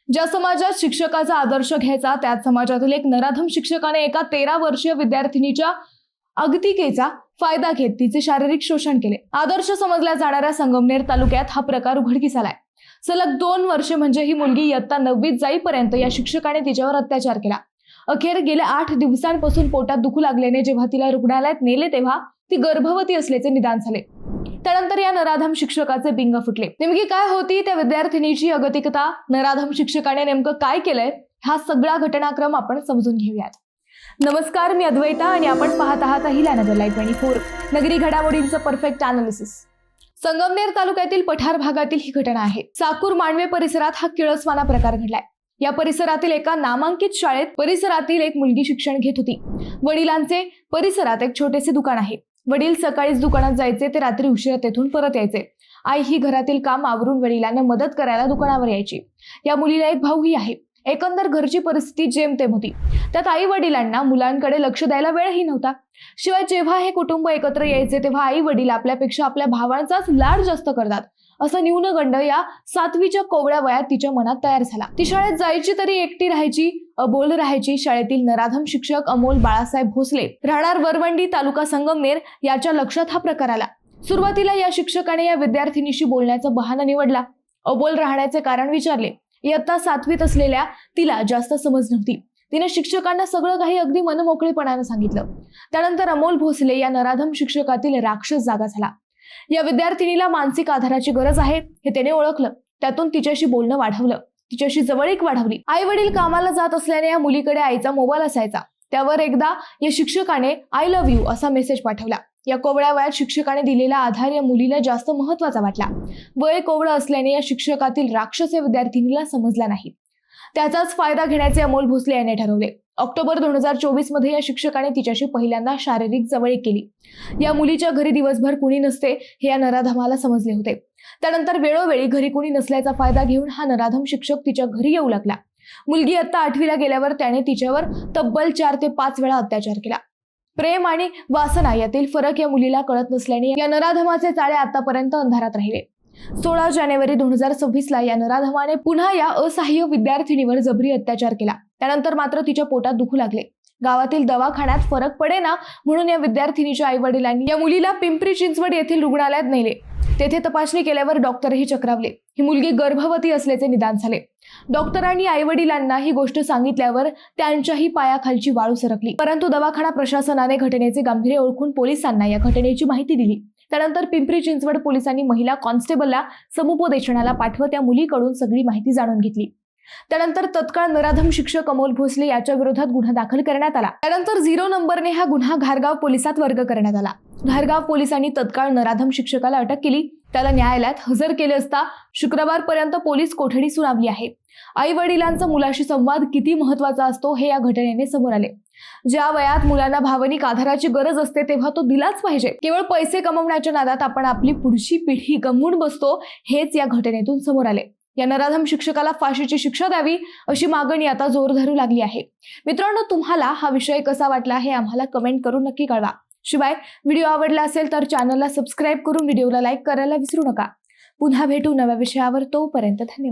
ज्या समाजात शिक्षकाचा आदर्श घ्यायचा त्याच समाजातील एक नराधम शिक्षकाने एका 13 वर्षीय विद्यार्थिनीच्या अगतिकेचा फायदा घेत तिचे शारीरिक शोषण केले। आदर्श समजल्या जाणाऱ्या संगमनेर तालुक्यात हा प्रकार उघडकीस आलाय। सलग 2 वर्षे म्हणजे ही मुलगी इयत्ता 9वीत जाईपर्यंत या शिक्षकाने तिच्यावर अत्याचार केला। अखेर गेल्या 8 दिवसांपासून पोटात दुखू लागल्याने जेव्हा तिला रुग्णालयात नेले तेव्हा ती गर्भवती असल्याचे निदान झाले। त्यानंतर या नराधम शिक्षकाचे बिंग फुटले। नेमकी काय होती त्या विद्यार्थिनीची अगतिकता, नराधम शिक्षकाने नेमकं काय केलंय, हा सगळा घटनाक्रम आपण समजून घेऊयात। नमस्कार, मी अद्वैता आणि आपण पाहत आहात अहिल्यानगर लाईव्ह 24, नगरी घडामोडींचं परफेक्ट अनालिसिस। संगमनेर तालुक्यातील पठार भागातील ही घटना आहे। साकूर मांडवे परिसरात हा किळसवाना प्रकार घडलाय। या परिसरातील एका नामांकित शाळेत परिसरातील एक मुलगी शिक्षण घेत होती। वडिलांचे परिसरात एक छोटेसे दुकान आहे। वडील सकाळीच दुकानात जायचे ते रात्री उशिरा तेथून परत यायचे। आई ही घरातील काम आवरून वडिलांना मदत करायला दुकानावर यायची। या मुलीला एक भाऊही आहे। एकंदर घरची परिस्थिती जेमतेम होती। त्यात आई वडिलांना मुलांकडे लक्ष द्यायला वेळही नव्हता। शिवाय जेव्हा हे कुटुंब एकत्र यायचे तेव्हा आई वडील आपल्यापेक्षा आपल्या भावांचाच लाड जास्त करतात असं न्यूनगंड या 7वीच्या कोवळ्या वयात तिच्या मनात तयार झाला। ती शाळेत जायची तरी एकटी राहायची, अबोल राहायची। शाळेतील नराधम शिक्षक अमोल बाळासाहेब भोसले, राहणार वरवंडी, तालुका संगमनेर, याच्या लक्षात हा प्रकार आला। सुरुवातीला या शिक्षकाने या विद्यार्थिनीशी बोलण्याचा बहाणा निवडला। अबोल राहण्याचे कारण विचारले। इयत्ता 7वीत असलेल्या तिला जास्त समज नव्हती। तिने शिक्षकांना सगळं काही अगदी मनमोकळेपणाने सांगितलं। त्यानंतर अमोल भोसले या नराधम शिक्षकातील राक्षस जागा झाला। या विद्यार्थिनीला मानसिक आधाराची गरज आहे हे त्याने ओळखलं। त्यातून तिच्याशी बोलणं वाढवलं, तिच्याशी जवळीक वाढवली। आई वडील कामाला जात असल्याने या मुलीकडे आईचा मोबाईल असायचा। त्यावर एकदा या शिक्षकाने "आय लव्ह यू" असा मेसेज पाठवला। या कोवळ्या वयात शिक्षकाने दिलेला आधार या मुलीला जास्त महत्वाचा वाटला। वय कोवळं असल्याने या शिक्षकातील राक्षस या विद्यार्थिनीला समजला नाही। त्याचाच फायदा घेण्याचे अमोल भोसले याने ठरवले। ऑक्टोबर 2024 मध्ये या शिक्षकाने तिच्याशी पहिल्यांदा शारीरिक जवळीक केली। या मुलीच्या घरी दिवसभर कुणी नसते हे या नराधमाला समजले होते। त्यानंतर वेळोवेळी घरी कुणी नसल्याचा फायदा घेऊन हा नराधम शिक्षक तिच्या घरी येऊ लागला। मुलगी इयत्ता 8वीला गेल्यावर त्याने तिच्यावर तब्बल 4 ते 5 वेळा अत्याचार केला। प्रेम आणि वासना यातील फरक या मुलीला कळत नसल्याने या नराधमाचे जाळे आतापर्यंत अंधारात राहिले। 16 जानेवारी 2026 या नराधमाने पुन्हा या असहाय्य विद्यार्थिनीवर जबरी अत्याचार केला। त्यानंतर मात्र तिच्या पोटात दुखू लागले। गावातील दवाखान्यात फरक पडेना म्हणून या विद्यार्थिनीच्या आई वडिलांनी या मुलीला पिंपरी चिंचवड येथील रुग्णालयात नेले। तेथे तपासणी केल्यावर डॉक्टरही चक्रावले। ही मुलगी गर्भवती असल्याचे निदान झाले। डॉक्टरांनी आई वडिलांना ही गोष्ट सांगितल्यावर त्यांच्याही पायाखालची वाळू सरकली। परंतु दवाखाना प्रशासनाने घटनेचे गांभीर्य ओळखून पोलिसांना या घटनेची माहिती दिली। त्यानंतर पिंपरी चिंचवड पोलिसांनी महिला कॉन्स्टेबलला समुपदेशनाला पाठवत त्या मुलीकडून सगळी माहिती जाणून घेतली। त्यानंतर तत्काळ नराधम शिक्षक अमोल भोसले याच्या विरोधात गुन्हा दाखल करण्यात आला। त्यानंतर 0 नंबरने हा गुन्हा घारगाव पोलिसात वर्ग करण्यात आला। घारगाव पोलिसांनी तत्काळ नराधम शिक्षकाला अटक केली। त्याला न्यायालयात हजर केले असता शुक्रवारपर्यंत पोलीस कोठडी सुनावली आहे। आई वडिलांचा मुलाशी संवाद किती महत्वाचा असतो हे या घटनेने समोर आले। ज्या वयात मुलांना भावनिक आधाराची गरज असते तेव्हा तो दिलाच पाहिजे। केवळ पैसे कमवण्याच्या नादात आपण आपली पुढची पिढी गमावून बसतो हेच या घटनेतून समोर आले। या नराधम शिक्षकाला फाशीची शिक्षा द्यावी अशी मागणी आता जोर धरू लागली आहे। मित्रांनो, तुम्हाला हा विषय कसा वाटला हे आम्हाला कमेंट करून नक्की कळवा। शिवाय व्हिडिओ आवडला असेल तर चॅनलला सबस्क्राईब करून व्हिडिओला लाईक करायला विसरू नका। पुन्हा भेटू नव्या विषयावर, तोपर्यंत धन्यवाद।